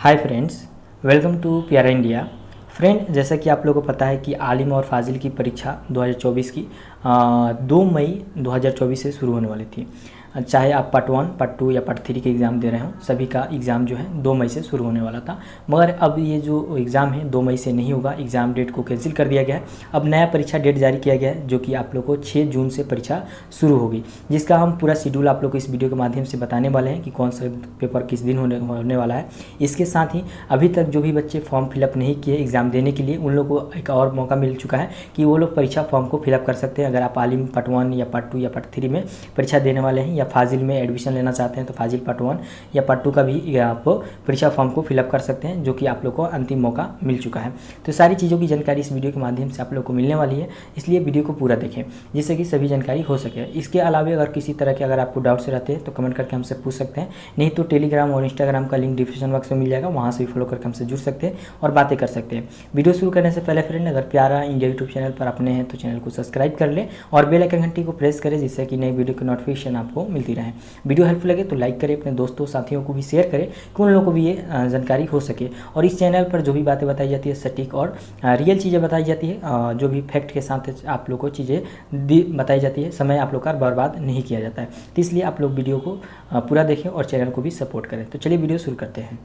Hi friends, welcome to प्यारा India. Friend, जैसा कि आप लोगों को पता है कि आलिम और फाजिल की परीक्षा 2024 की 2 मई 2024 से शुरू होने वाली थी। चाहे आप पार्ट 1, पार्ट 2 या पार्ट 3 के एग्ज़ाम दे रहे हो, सभी का एग्ज़ाम जो है 2 मई से शुरू होने वाला था। मगर अब ये जो एग्ज़ाम है 2 मई से नहीं होगा, एग्ज़ाम डेट को कैंसिल कर दिया गया है। अब नया परीक्षा डेट जारी किया गया है, जो कि आप लोग को 6 जून से परीक्षा शुरू होगी, जिसका हम पूरा शेड्यूल आप लोग को इस वीडियो के माध्यम से बताने वाले हैं कि कौन सा पेपर किस दिन होने वाला है। इसके साथ ही अभी तक जो भी बच्चे फॉर्म फिलअप नहीं किए एग्ज़ाम देने के लिए, उन लोगों को एक और मौका मिल चुका है कि वो लोग परीक्षा फॉर्म को फिलअप कर सकते हैं। अगर आप आलिम पार्ट 1 या पार्ट 2 या पार्ट 3 में परीक्षा देने वाले हैं या फाजिल में एडमिशन लेना चाहते हैं तो फाजिल पार्ट 1 या पार्ट 2 का भी आप परीक्षा फॉर्म को फिलअप कर सकते हैं, जो कि आप लोग को अंतिम मौका मिल चुका है। तो सारी चीज़ों की जानकारी इस वीडियो के माध्यम से आप लोग को मिलने वाली है, इसलिए वीडियो को पूरा देखें जिससे कि सभी जानकारी हो सके। इसके अलावा अगर किसी तरह के अगर आपको डाउट्स रहते हैं तो कमेंट करके हमसे पूछ सकते हैं, नहीं तो टेलीग्राम और इंस्टाग्राम का लिंक डिस्क्रिप्शन बॉक्स में मिल जाएगा, वहाँ से भी फॉलो करके हमसे जुड़ सकते हैं और बातें कर सकते हैं। वीडियो शुरू करने से पहले फ्रेंड, अगर प्यारा इंडिया यूट्यूब चैनल पर अपने हैं तो चैनल को सब्सक्राइब कर लें और बेल आइकन घंटी को प्रेस करें, जिससे कि नई वीडियो की नोटिफिकेशन आपको मिलती रहे। वीडियो हेल्पफुल लगे तो लाइक करें, अपने दोस्तों साथियों को भी शेयर करें कि उन लोगों को भी ये जानकारी हो सके। और इस चैनल पर जो भी बातें बताई जाती है सटीक और रियल चीज़ें बताई जाती है, जो भी फैक्ट के साथ आप लोग को चीज़ें बताई जाती है, समय आप लोग का बर्बाद नहीं किया जाता है। तो इसलिए आप लोग वीडियो को पूरा देखें और चैनल को भी सपोर्ट करें। तो चलिए वीडियो शुरू करते हैं।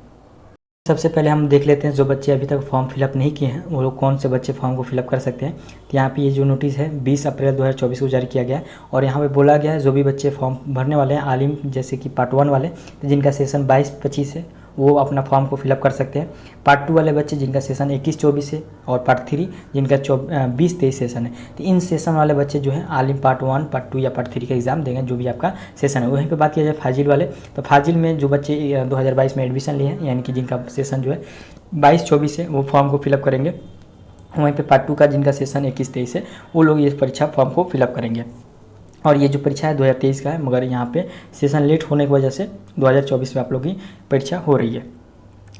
सबसे पहले हम देख लेते हैं जो बच्चे अभी तक फॉर्म फिलअप नहीं किए हैं वो लोग कौन से बच्चे फॉर्म को फिलअप कर सकते हैं। तो यहाँ पे ये जो नोटिस है 20 अप्रैल 2024 को जारी किया गया है और यहाँ पे बोला गया है जो भी बच्चे फॉर्म भरने वाले हैं आलिम जैसे कि पार्ट 1 वाले, तो जिनका सेशन 22-25 है वो अपना फॉर्म को फिलअप कर सकते हैं। पार्ट 2 वाले बच्चे जिनका सेशन 21-24 है और पार्ट 3 जिनका 20-23 सेशन है, तो इन सेशन वाले बच्चे जो है आलिम पार्ट 1, पार्ट 2 या पार्ट 3 का एग्ज़ाम देंगे, जो भी आपका सेशन है। वहीं पे बात किया जाए फाजिल वाले, तो फाजिल में जो बच्चे 2022 में एडमिशन लिए हैं, यानी कि जिनका सेशन जो है 22-24 है, वो फॉर्म को फिलअप करेंगे। वहीं पर पार्ट 2 का जिनका सेशन 21-23 है वो लोग ये परीक्षा फॉर्म को फिलअप करेंगे। और ये जो परीक्षा है 2023 का है, मगर यहाँ पे सेशन लेट होने की वजह से 2024 में आप लोग की परीक्षा हो रही है।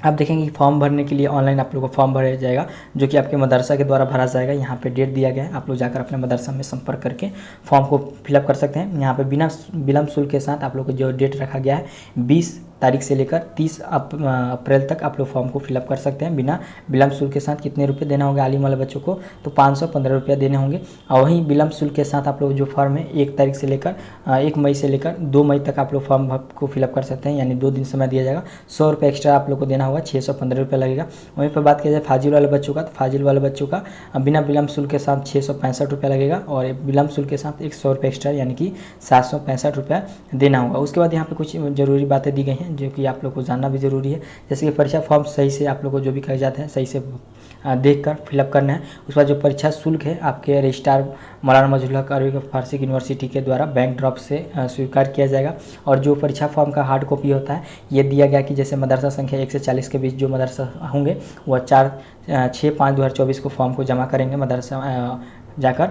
आप देखेंगे कि फॉर्म भरने के लिए ऑनलाइन आप लोग को फॉर्म भरा जाएगा, जो कि आपके मदरसा के द्वारा भरा जाएगा। यहाँ पे डेट दिया गया है, आप लोग जाकर अपने मदरसा में संपर्क करके फॉर्म को फिलअप कर सकते हैं। यहाँ पे बिना विलम्ब शुल्क के साथ आप लोग को जो डेट रखा गया है 20 तारीख से लेकर 30 अप्रैल तक आप लोग फॉर्म को फिलअप कर सकते हैं बिना विलम्ब शुल्क के साथ। कितने रुपये देना होगा आलिम वाले बच्चों को, तो 515 रुपया देने होंगे। और वहीं विलम्ब शुल्क के साथ आप लोग जो फॉर्म है 1 तारीख से लेकर 1 मई से लेकर 2 मई तक आप लोग फॉर्म को फिलअप कर सकते हैं, यानी 2 दिन समय दिया जाएगा। 100 रुपये एक्स्ट्रा आप लोग को देना होगा, 615 रुपये लगेगा। वहीं पर बात किया जाए फाजिल वाले बच्चों का, तो फाजिल वाले बच्चों का बिना विलम्ब शुल्क के साथ 665 रुपये लगेगा और विलम्ब शुल्क के साथ 100 रुपये एक्स्ट्रा, यानी कि 765 रुपया देना होगा। उसके बाद यहाँ पे कुछ जरूरी बातें दी गई हैं जो कि आप लोग को जानना भी ज़रूरी है, जैसे कि परीक्षा फॉर्म सही से आप लोग को जो भी कागजात हैं सही से देखकर फिलअप करना है। उसके बाद जो परीक्षा शुल्क है आपके रजिस्ट्रार मौलाना मजरूल हक अरबी फारसी यूनिवर्सिटी के द्वारा बैंक ड्रॉप से स्वीकार किया जाएगा। और जो परीक्षा फॉर्म का हार्ड कॉपी होता है, ये दिया गया कि जैसे मदरसा संख्या 1 से 40 के बीच जो मदरसा होंगे वह 4-6-5-2024 को फॉर्म को जमा करेंगे मदरसा जाकर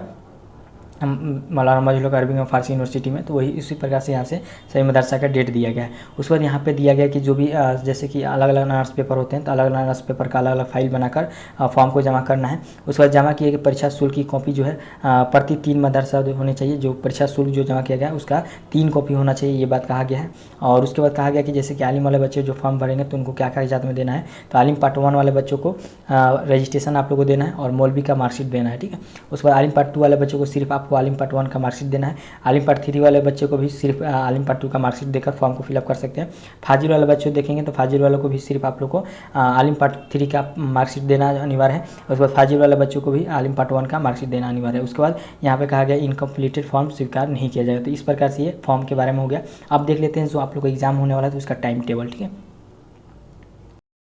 मौलाना मजरूल हक अरबी फारसी यूनिवर्सिटी में। तो वही इसी प्रकार से यहाँ से सही मदरसा का डेट दिया गया है। उसके बाद यहाँ पे दिया गया कि जो भी जैसे कि अलग अलग नर्स पेपर होते हैं, तो अलग अलग नर्स पेपर का अलग अलग फाइल बनाकर फॉर्म को जमा करना है। उसके बाद जमा किए गए परीक्षा शुल्क की कॉपी जो है प्रति 3 मदरसा होनी चाहिए। जो परीक्षा शुल्क जो जमा किया गया है उसका 3 कॉपी होना चाहिए, ये बात कहा गया है। और उसके बाद कहा गया कि जैसे कि आलिम वाले बच्चे जो फॉर्म भरेंगे तो उनको क्या कागजात में देना है, तो आलिम पार्ट 1 वाले बच्चों को रजिस्ट्रेशन आप लोग को देना है और मौलवी का मार्कशीट देना है, ठीक है। उसके बाद आलिम पार्ट 2 वाले बच्चों को सिर्फ आपको आलिम पार्ट 1 का मार्कशीट देना है। आलिम पार्ट 3 वाले बच्चे को भी सिर्फ आलिम पार्ट 2 का मार्कशीट देकर फॉर्म को फिलअप कर सकते हैं। फाजिल वाले बच्चे देखेंगे तो फाजिल वालों को भी सिर्फ आप लोग को आलिम पार्ट 3 का मार्कशीट देना अनिवार्य है। उसके बाद फाजिल वाले बच्चों को भी आलिम पार्ट 1 का मार्कशीट देना अनिवार्य है। उसके बाद यहाँ पे कहा गया इनकम्प्लीटेड फॉर्म स्वीकार नहीं किया जाएगा। तो इस प्रकार से ये फॉर्म के बारे में हो गया। अब देख लेते हैं जो आप लोग को एग्जाम होने वाला है तो उसका टाइम टेबल, ठीक है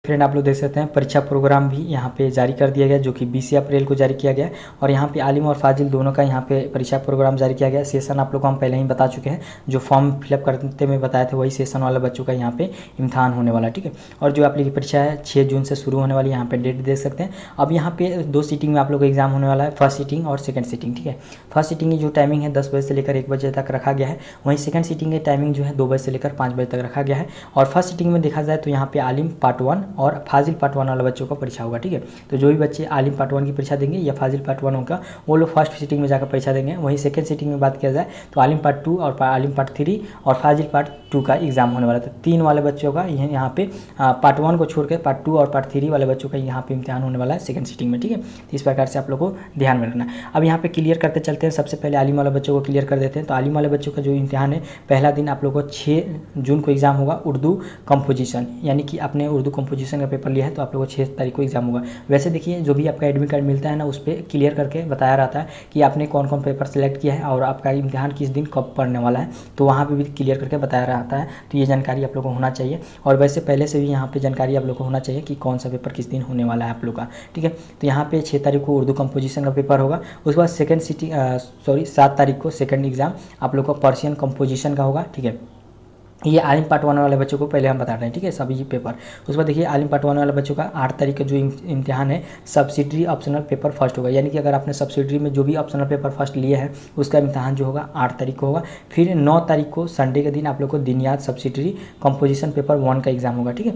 फ्रेंड। आप लोग देख सकते हैं परीक्षा प्रोग्राम भी यहाँ पे जारी कर दिया गया, जो कि 20 अप्रैल को जारी किया गया। और यहाँ पे आलिम और फाजिल दोनों का यहाँ पे परीक्षा प्रोग्राम जारी किया गया। सेशन आप लोग को हम पहले ही बता चुके हैं, जो फॉर्म फिलअप करते में बताए थे वही सेशन वाले बच्चों का यहाँ पे इम्तहान होने वाला, ठीक है। और जो आप लोग की परीक्षा है 6 जून से शुरू होने वाली, यहाँ पे डेट देख सकते हैं। अब यहाँ पे 2 सीटिंग में आप लोग का एग्जाम होने वाला है, फर्स्ट सीटिंग और सेकंड सीटिंग, ठीक है। फर्स्ट सीटिंग की जो टाइमिंग है 10 बजे से लेकर 1 बजे तक रखा गया है। वहीं सेकंड सीटिंग की टाइमिंग जो है 2 बजे से लेकर 5 बजे तक रखा गया है। और फर्स्ट सीटिंग में देखा जाए तो यहाँ पे आलिम पार्ट 1 और फाजिल पार्ट 1 वाला बच्चों का परीक्षा होगा। ठीक है, तो जो भी बच्चे आलिम पार्ट 1 की परीक्षा देंगे या फाजिल पार्ट 1 होगा वो लोग फर्स्ट सिटिंग में जाकर परीक्षा देंगे। वहीं सेकंड सिटिंग में बात किया जाए तो आलिम पार्ट 2 और आलिम पार्ट 3 और फाजिल पार्ट 2 का एग्जाम होने वाला था। 3 वाले बच्चों का यहाँ पे पार्ट 1 को छोड़कर पार्ट 2 और पार्ट 3 वाले बच्चों का यहाँ पे इम्तिहान होने वाला है सेकंड सिटिंग में। ठीक है, तो इस प्रकार से आप लोग को ध्यान में रखना है। अब यहाँ पे क्लियर करते चलते हैं। सबसे पहले आलिम वाले बच्चों को क्लियर कर देते हैं। तो आलिम वाले बच्चों का जो इम्तिहान है, पहला दिन आप लोग को 6 जून को एग्जाम होगा उर्दू कंपोजिशन, यानी कि आपने उर्दू कंपोजिशन का पेपर लिया है तो आप लोग को 6 तारीख को एग्जाम होगा। वैसे देखिए जो भी आपका एडमिट कार्ड मिलता है ना, उस पर क्लियर करके बताया रहता है कि आपने कौन कौन पेपर सेलेक्ट किया है और आपका इम्तिहान किस दिन कब पढ़ने वाला है, तो वहाँ पे भी क्लियर करके बताया रहता है। तो ये जानकारी आप लोग को होना चाहिए। और वैसे पहले से भी यहाँ पे जानकारी आप लोग को होना चाहिए कि कौन सा पेपर किस दिन होने वाला है आप लोग का। ठीक है, तो यहाँ पे 6 तारीख को उर्दू कंपोजिशन का पेपर होगा। उसके बाद 7 तारीख को सेकंड एग्जाम आप लोग का पर्शियन कंपोजिशन का होगा। ठीक है, ये आलिम पार्ट 1 वाले बच्चों को पहले हम बता रहे हैं। ठीक है, सभी पेपर। उसके बाद देखिए आलिम पार्ट 1 वाले बच्चों का 8 तारीख का जो इम्तिहान है सब्सिडरी ऑप्शनल पेपर फर्स्ट होगा, यानी कि अगर आपने सब्सिडरी में जो भी ऑप्शनल पेपर फर्स्ट लिए है उसका इम्तिहान जो होगा 8 तारीख को होगा। फिर 9 तारीख को संडे के दिन आप लोग को दिनियात सब्सिडरी कंपोजिशन पेपर 1 का एग्जाम होगा। ठीक है,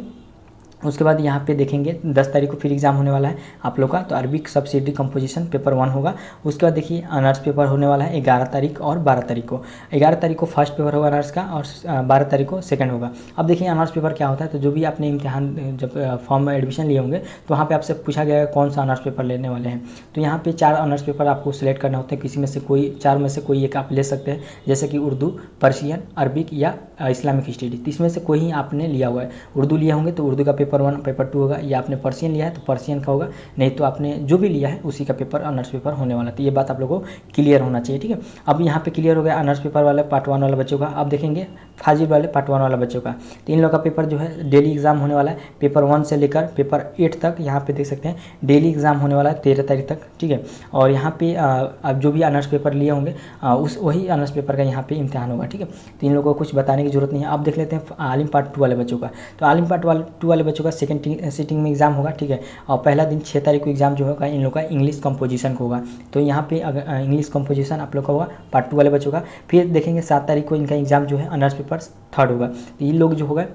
उसके बाद यहाँ पे देखेंगे 10 तारीख को फिर एग्जाम होने वाला है आप लोग का, तो अरबिक सब्सिडी कंपोजिशन पेपर 1 होगा। उसके बाद देखिए ऑनर्स पेपर होने वाला है 11 तारीख और 12 तारीख को। 11 तारीख को फर्स्ट पेपर होगा ऑनर्स का और 12 तारीख को सेकंड होगा। अब देखिए ऑनर्स पेपर क्या होता है, तो जो भी आपने इम्तिहान जब फॉर्म में एडमिशन लिए होंगे तो वहाँ पर आपसे पूछा गया है कौन सा ऑनर्स पेपर लेने वाले हैं। तो यहाँ पर 4 ऑनर्स पेपर आपको सिलेक्ट करना होता है, किसी में से कोई 4 में से कोई एक आप ले सकते हैं, जैसे कि उर्दू, पर्शियन, अरबिक या इस्लामिक स्टडी। तो इसमें से कोई ही आपने लिया हुआ है। उर्दू लिया होंगे तो उर्दू का पेपर 1 पेपर 2 होगा, या आपने पर्शियन लिया है तो पर्शियन का होगा, नहीं तो आपने जो भी लिया है उसी का पेपर ऑनर्स पेपर होने वाला। तो ये बात आप लोगों को क्लियर होना चाहिए। ठीक है, अब यहाँ पे क्लियर हो गया ऑनर्स पेपर वाले पार्ट 1 वाला बच्चों का। अब देखेंगे फाजिल वाले पार्ट 1 वाला बच्चों का। तो इन लोगों का पेपर जो है डेली एग्जाम होने वाला है, पेपर 1 से लेकर पेपर 8 तक। यहाँ पे देख सकते हैं डेली एग्जाम होने वाला है 13 तारीख तक। ठीक है, और यहाँ पे अब जो भी ऑनर्स पेपर लिए होंगे वही ऑनर्स पेपर का यहाँ पे इम्तिहान होगा। ठीक है, तो इन लोगों को कुछ बताने की जरूरत नहीं है। अब देख लेते हैं आलिम पार्ट 2 वाले बच्चों का। तो आलिम पार्ट 2 वाले बच्चों का सेकंड सिटिंग में एग्जाम होगा। ठीक है, और पहला दिन 6 तारीख को एग्जाम जो होगा इन लोग का इंग्लिश कंपोजिशन को होगा। तो यहाँ पे अगर इंग्लिश कंपोजिशन आप लोग का होगा पार्ट 2 वाले बच्चों का। फिर देखेंगे 7 तारीख को इनका एग्जाम जो है ऑनर्स पेपर 3rd होगा। तो ये लोग जो होगा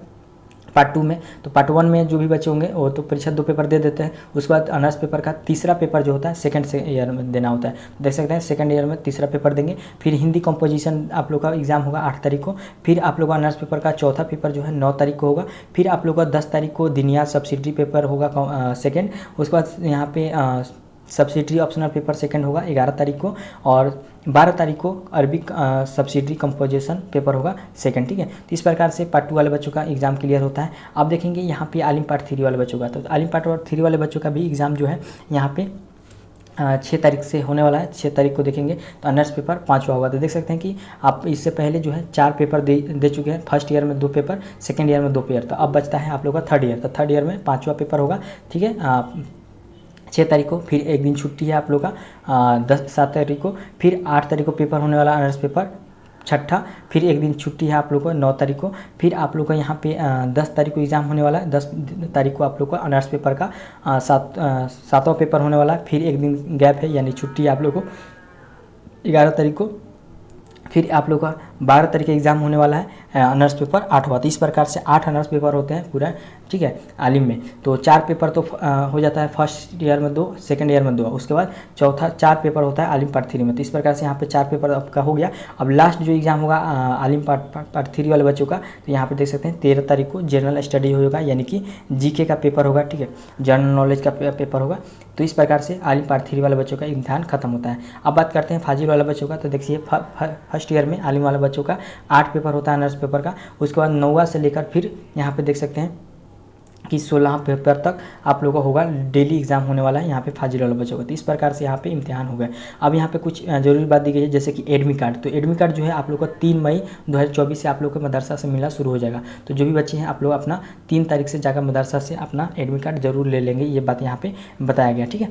पार्ट 2 में, तो पार्ट 1 में जो भी बच्चे होंगे वो तो परीक्षा 2 पेपर दे देते हैं। उसके बाद ऑनर्स पेपर का तीसरा पेपर जो होता है सेकंड ईयर में देना होता है। देख सकते हैं सेकंड ईयर में तीसरा पेपर देंगे। फिर हिंदी कंपोजिशन आप लोग का एग्जाम होगा 8 तारीख को। फिर आप लोग का ऑनर्स पेपर का चौथा पेपर जो है 9 तारीख को होगा। फिर आप लोग का 10 तारीख को दिनियात सब्सिडरी पेपर होगा सेकेंड। उसके बाद यहाँ पे सब्सिडरी ऑप्शनल पेपर सेकंड होगा 11 तारीख को, और 12 तारीख को अरबिक सब्सिडरी कंपोजिशन पेपर होगा सेकंड। ठीक है, तो इस प्रकार से पार्ट 2 वाले बच्चों का एग्जाम क्लियर होता है। अब देखेंगे यहाँ पे आलिम पार्ट 3 वाले बच्चों का। तो आलिम पार्ट 3 वाले बच्चों का भी एग्ज़ाम जो है यहाँ पे 6 तारीख से होने वाला है। 6 तारीख को देखेंगे तो ऑनर्स पेपर 5वां होगा। तो देख सकते हैं कि आप इससे पहले जो है 4 पेपर दे चुके हैं। फर्स्ट ईयर में 2 पेपर, सेकेंड ईयर में 2 पेपर, तो अब बचता है आप लोग का 3rd ईयर। तो 3rd ईयर में 5वां पेपर होगा। ठीक है, 6 तारीख को। फिर एक दिन छुट्टी है आप लोग का 7 तारीख को। फिर 8 तारीख को पेपर होने वाला ऑनर्स पेपर छठा। फिर एक दिन छुट्टी है आप लोग को 9 तारीख को। फिर आप लोग का यहाँ पे 10 तारीख को एग्ज़ाम होने वाला है। 10 तारीख को आप लोग का ऑनर्स पेपर का 7वां पेपर होने वाला है। फिर एक दिन गैप है, यानी छुट्टी है आप लोग को 11 तारीख को। फिर आप लोग का 12 तारीख एग्ज़ाम होने वाला है ऑनर्स पेपर 8वां। तो इस प्रकार से 8 ऑनर्स पेपर होते हैं पूरा। ठीक है, आलिम में तो 4 पेपर तो हो जाता है फर्स्ट ईयर में 2, सेकंड ईयर में 2, उसके बाद चौथा 4 पेपर होता है आलिम पार्ट 3 में। तो इस प्रकार से यहाँ पे 4 पेपर आपका हो गया। अब लास्ट जो एग्ज़ाम होगा आलिम पार्ट 3 वाले बच्चों का, तो यहाँ पे देख सकते हैं 13 तारीख को जनरल स्टडी होगा, यानी कि जीके का पेपर होगा। ठीक है, जनरल नॉलेज का पेपर होगा। तो इस प्रकार से आलिम पार्ट 3 वाले बच्चों का इम्तिहान खत्म होता है। अब बात करते हैं फाजिल वाला बच्चों का। तो देखिए फर्स्ट ईयर में आलिम वाले बच्चों का 8 पेपर होता है ऑनर्स पेपर का। उसके बाद 9वां से लेकर फिर यहाँ पे देख सकते हैं कि 16 पेपर तक आप लोगों का होगा डेली एग्जाम होने वाला है यहाँ पे फाजिल वाले बच्चों का। तो इस प्रकार से यहाँ पे इम्तिहान हो गया। अब यहाँ पे कुछ जरूरी बात दी गई है, जैसे कि एडमिट कार्ड। तो एडमिट कार्ड जो है आप लोग का 3 मई 2024 से आप लोग को मदरसा से मिलना शुरू हो जाएगा। तो जो भी बच्चे हैं आप लोग अपना 3 तारीख से जाकर मदरसा से अपना एडमिट कार्ड जरूर ले लेंगे, ये बात यहाँ पर बताया गया। ठीक है,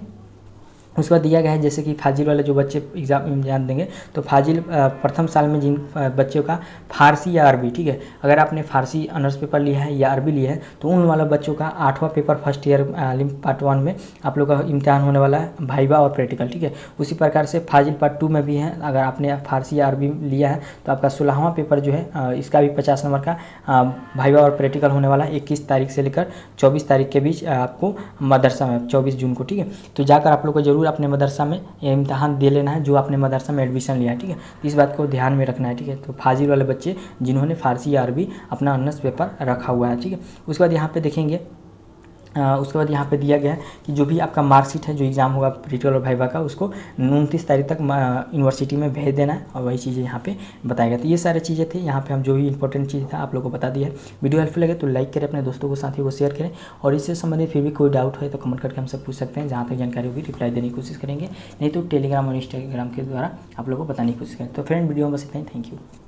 उसके बाद दिया गया है जैसे कि फाजिल वाले जो बच्चे एग्जाम देंगे तो फाजिल प्रथम साल में जिन बच्चों का फारसी या अरबी, ठीक है, अगर आपने फारसी ऑनर्स पेपर लिया है या अरबी लिया है तो उन वाला बच्चों का 8वां पेपर फर्स्ट ईयर पार्ट 1 में आप लोग का इम्तिहान होने वाला है, भाइबा और प्रैक्टिकल, ठीक है। उसी प्रकार से फाजिल पार्ट 2 में भी है, अगर आपने फारसी या अरबी लिया है तो आपका 16वां पेपर जो है इसका भी 50 नंबर का भाइबा और प्रैक्टिकल होने वाला है 21 तारीख से लेकर 24 तारीख के बीच आपको मदरसा में 24 जून को, ठीक है। तो जाकर आप लोग को जरूर अपने मदरसा में इम्तिहान दे लेना है जो आपने मदरसा में एडमिशन लिया है, ठीक है। इस बात को ध्यान में रखना है, ठीक है। तो फाजिल वाले बच्चे जिन्होंने फारसी या अरबी अपना ऑनर्स पेपर रखा हुआ है, ठीक है। उसके बाद यहाँ पे देखेंगे उसके बाद यहाँ पे दिया गया है कि जो भी आपका मार्कशीट है जो एग्ज़ाम होगा प्रैक्टिकल और वाइवा का उसको 29 तारीख तक यूनिवर्सिटी में भेज देना है और वही चीज़ें यहाँ पे बताया गया। तो ये सारी चीज़ें थी यहाँ पे हम जो भी इंपॉर्टेंट चीज़ था आप लोगों को बता दिया है। वीडियो हेल्पफुल लगे तो लाइक करें, अपने दोस्तों को साथियों को शेयर करें और इससे संबंधित फिर भी कोई डाउट है तो कमेंट करके हमसे पूछ सकते हैं, जहाँ तक जानकारी होगी रिप्लाई देने की कोशिश करेंगे, नहीं तो टेलीग्राम और इंस्टाग्राम के द्वारा आप लोगों को बताने की कोशिश करें। तो फ्रेंड वीडियो में बस इतना ही, थैंक यू।